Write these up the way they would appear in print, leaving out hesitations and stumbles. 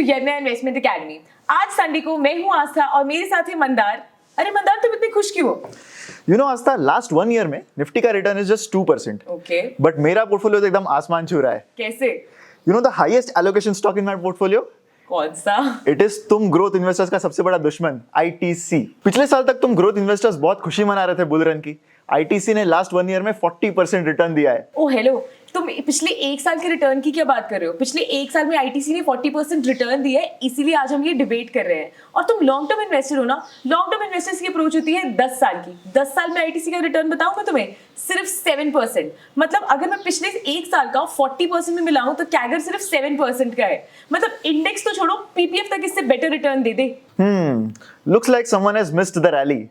यन्ना investment academy. आज Sunday को मैं हूँ आस्था और मेरे साथ है मंदार। अरे मंदार, तुम इतनी खुश क्यों हो? You know Aastha, last 1 year में निफ्टी का return is just 2%। Okay, but मेरा पोर्टफोलियो तो एकदम आसमान छू रहा है। कैसे? You know the highest allocation stock in my portfolio, कौन सा? इट इज तुम ग्रोथ इन्वेस्टर्स का सबसे बड़ा दुश्मन आईटीसी। पिछले साल तक तुम ग्रोथ इन्वेस्टर्स बहुत खुशी मना रहे थे बुल रन की। आईटीसी ने लास्ट 1 ईयर में 40% रिटर्न दिया है। ओ हेलो, तुम पिछले 1 साल के रिटर्न की क्या बात कर रहे हो? पिछले 1 साल में आईटीसी ने 40% रिटर्न दिया है, इसीलिए आज हम ये डिबेट कर रहे हैं। और तुम लॉन्ग टर्म इन्वेस्टर हो ना? लॉन्ग टर्म इन्वेस्टर्स की अप्रोच होती है 10 साल की। 10 साल में आईटीसी का रिटर्न बताऊं मैं तुम्हें, सिर्फ 7%। मतलब अगर मैं पिछले 1 साल का 40% में मिलाऊं तो कैगर सिर्फ 7% का है। मतलब इंडेक्स तो छोड़ो, पीपीएफ तक इससे better return they they. Looks like someone has missed the rally.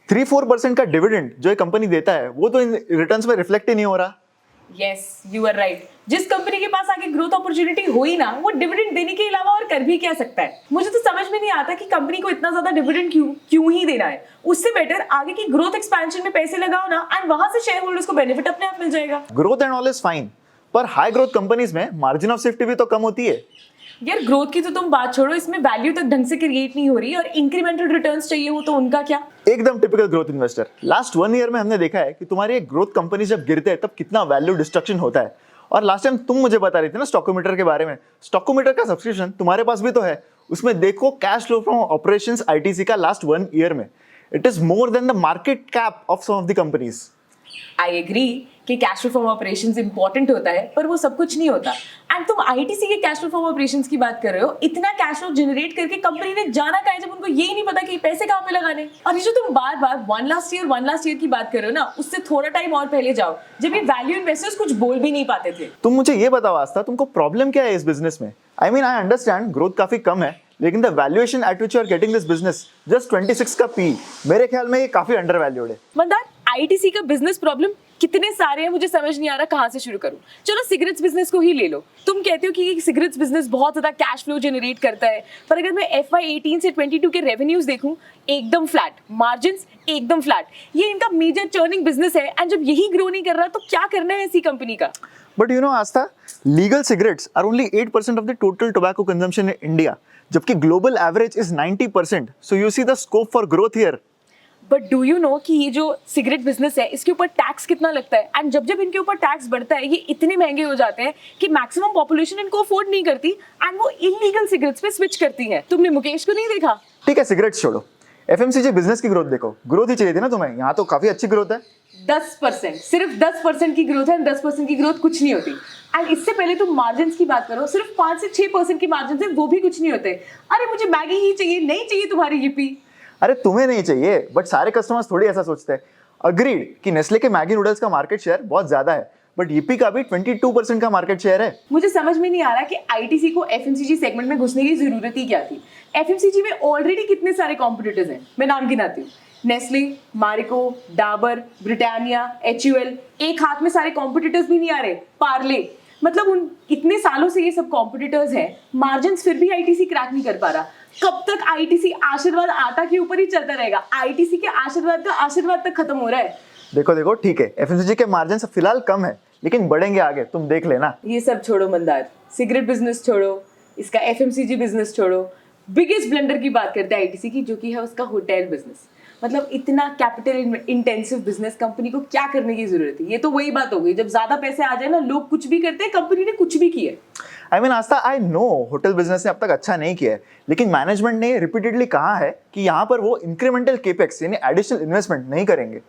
3-4% का डिविडेंड जो ये कंपनी देता है वो तो इन रिटर्न्स में रिफ्लेक्ट ही नहीं हो रहा। Yes, you are right. जिस कंपनी के पास आगे ग्रोथ अपॉर्चुनिटी हो ही ना, वो डिविडेंड देने के अलावा और कर भी क्या सकता है? मुझे तो समझ में नहीं आता कि कंपनी को इतना ज्यादा डिविडेंड क्यों ही देना है। उससे बेटर आगे की ग्रोथ एक्सपेंशन में पैसे लगाओ ना, एंड वहां से शेयर होल्डर्स को बेनिफिट अपने आप मिल जाएगा। Growth and all is fine, पर हाई ग्रोथ कंपनीज में मार्जिन ऑफ सेफ्टी भी तो कम होती है। यार ग्रोथ की तो तुम बात छोड़ो, इसमें वैल्यू तक ढंग से क्रिएट नहीं हो रही, और इंक्रीमेंटल रिटर्न्स चाहिए हो तो उनका क्या? एकदम typical growth investor. Last 1 year में हमने देखा है कि तुम्हारी ग्रोथ कंपनी जब गिरते हैं तब कितना वैल्यू डिस्ट्रक्शन होता है। और लास्ट टाइम तुम मुझे बता रही थी ना स्टॉकोमीटर के बारे में। स्टॉकोमीटर का सब्सक्रिप्शन तुम्हारे पास भी तो है, उसमें देखो cash flow from operations ITC का लास्ट 1 ईयर में it is more than the market cap of some of the companies. I agree कि cash flow from operations important होता है, पर वो सब कुछ नहीं होता। एंड तुम आईटीसी के कैश फ्लो फ्रॉम ऑपरेशंस की बात कर रहे हो। इतना कैश फ्लो जनरेट करके कंपनी ने जाना कहाँ है जब उनको ये नहीं पता कि पैसे कहाँ पे लगाने? और ये जो तुम बार बार वन लास्ट ईयर की बात कर रहे हो ना, उससे थोड़ा टाइम और पहले जाओ जब ये वैल्यू इन्वेस्टर्स कुछ बोल भी नहीं पाते थे। तुम मुझे ये बताओ आस्था, तुमको प्रॉब्लम क्या है इस बिजनेस में? I mean I understand growth काफी कम है, लेकिन the valuation at which you are getting this business just 26 का पी, मेरे ख्याल में ये काफी अंडरवैल्यूड है। मंदार, आईटीसी का बिजनेस प्रॉब्लम कितने सारे हैं, मुझे समझ नहीं आ रहा कहाँ से शुरू करूं। चलो सिगरेट्स बिजनेस को ही ले लो। तुम कहते हो कि सिगरेट्स बिजनेस बहुत ज्यादा कैश फ्लो जनरेट करता है, पर अगर मैं FY18 से 22 के रेवेन्यूज देखूं, एकदम फ्लैट, मार्जिन्स एकदम फ्लैट। ये इनका मेजर चर्निंग बिजनेस है, एंड जब यही ग्रो नहीं कर रहा तो क्या करना है ऐसी कंपनी का? But you know Aastha, legal cigarettes are only 8% of the total tobacco consumption in India, जबकि global average is 90%। So you see the scope for growth here. But do you know कि ये जो सिगरेट बिजनेस है इसके ऊपर tax कितना लगता है? एंड जब इनके ऊपर टैक्स बढ़ता है, ये इतने महंगे हो जाते हैं कि मैक्सिमम पॉपुलेशन इनको अफोर्ड नहीं करती, एंड वो इलीगल सिगरेट्स पे स्विच करती है। तुमने मुकेश को नहीं देखा? ठीक है, सिगरेट्स छोड़ो, एफएमसीजी बिजनेस की ग्रोथ देखो। ग्रोथ ही चाहिए थी ना तुम्हें, यहाँ तो काफी अच्छी ग्रोथ है। 10%, सिर्फ 10% की ग्रोथ है। 10% की ग्रोथ कुछ नहीं होती। एंड इससे पहले तुम मार्जिन की बात करो, सिर्फ 5 से 6% की मार्जिन है, वो भी कुछ नहीं होते। अरे मुझे मैगी ही चाहिए, नहीं चाहिए तुम्हारी yippee। अरे तुम्हें नहीं चाहिए, बट सारे कस्टमर्स थोड़ी ऐसा सोचते हैं। अग्रीड कि नेस्ले के मैगी नूडल्स का मार्केट शेयर बहुत ज्यादा है, बट yippee का भी 22% का मार्केट शेयर है। मुझे समझ में नहीं आ रहा कि आईटीसी को एफएमसीजी सेगमेंट में घुसने की जरूरत ही क्या थी। एफएमसीजी में ऑलरेडी कितने सारे कॉम्पिटिटर्स हैं, मैं नाम गिनाती हूँ। Nestle, Marico, Dabur, Britannia, HUL। एक हाथ में सारे कॉम्पिटिटर्स भी नहीं आ रहे। पार्ले, मतलब उन इतने सालों से ये सब कॉम्पिटिटर्स हैं, मार्जिन्स फिर भी आईटीसी क्रैक नहीं कर पा रहा। कब तक आईटीसी आशीर्वाद आटा के ऊपर ही चलता रहेगा? आईटीसी के आशीर्वाद का आशीर्वाद तक खत्म हो रहा है। देखो ठीक है, एफएमसीजी के मार्जिन फिलहाल कम है, लेकिन बढ़ेंगे आगे, तुम देख लेना। ये सब छोड़ो मंदार, सिगरेट बिजनेस छोड़ो, इसका एफएमसीजी बिजनेस छोड़ो। बिगेस्ट ब्लंडर की बात करते हैं आईटीसी की, जो कि है उसका होटल बिजनेस। मतलब इतना कैपिटल इंटेंसिव बिजनेस कंपनी को क्या करने की जरूरत है? ये तो वही बात हो गई, जब ज्यादा पैसे आ जाए ना, लोग कुछ भी करते हैं, कंपनी ने कुछ भी किया। I mean Aastha, I know hotel business ने अब तक अच्छा नहीं किया है, लेकिन मैनेजमेंट ने रिपीटेडली कहा है कि यहाँ पर वो इंक्रीमेंटल केपेक्स यानी एडिशनल इन्वेस्टमेंट नहीं करेंगे।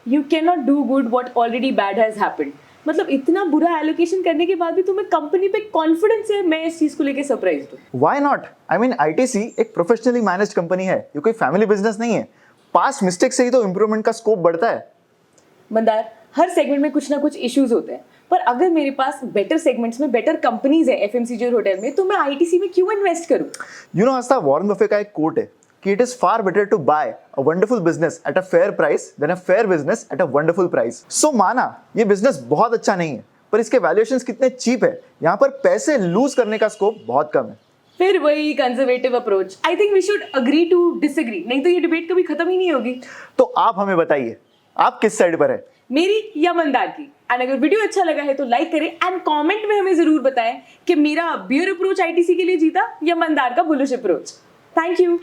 You can not do good what already bad has happened. मतलब इतना बुरा एलोकेशन करने के बाद भी तुम्हें कंपनी पे कॉन्फिडेंस है, मैं इस चीज को लेके सरप्राइज्ड हूं। Why not? I mean ITC एक प्रोफेशनली मैनेज्ड कंपनी है, ये कोई फैमिली बिजनेस नहीं है। पास्ट मिस्टेक से ही तो इंप्रूवमेंट का स्कोप बढ़ता है। मंदार, हर सेगमेंट में कुछ ना कुछ इश्यूज होते हैं, पर अगर मेरे पास बेटर सेगमेंट्स में बेटर कंपनीज है एफएमसीजी और होटल में, तो मैं आईटीसी में क्यों इन्वेस्ट करूं? You know Aastha, Warren Buffett का एक कोट है कि it is far better to buy a wonderful business at a fair price than a fair business at a wonderful price. So माना ये बिजनेस बहुत अच्छा नहीं है, पर इसके वैल्यूएशंस कितने चीप है, यहाँ पर पैसे लूज करने का स्कोप बहुत कम है। फिर वही conservative approach. I think we should agree to disagree, नहीं तो ये डिबेट कभी खत्म ही नहीं होगी। तो आप हमें बताइए, आप किस साइड पर है? मेरी या मंदार की। एंड अगर वीडियो अच्छा लगा है तो लाइक करें एंड कमेंट में हमें जरूर बताएं कि मेरा बियर अप्रोच आईटीसी के लिए जीता या मंदार का बुलिश अप्रोच। Thank you.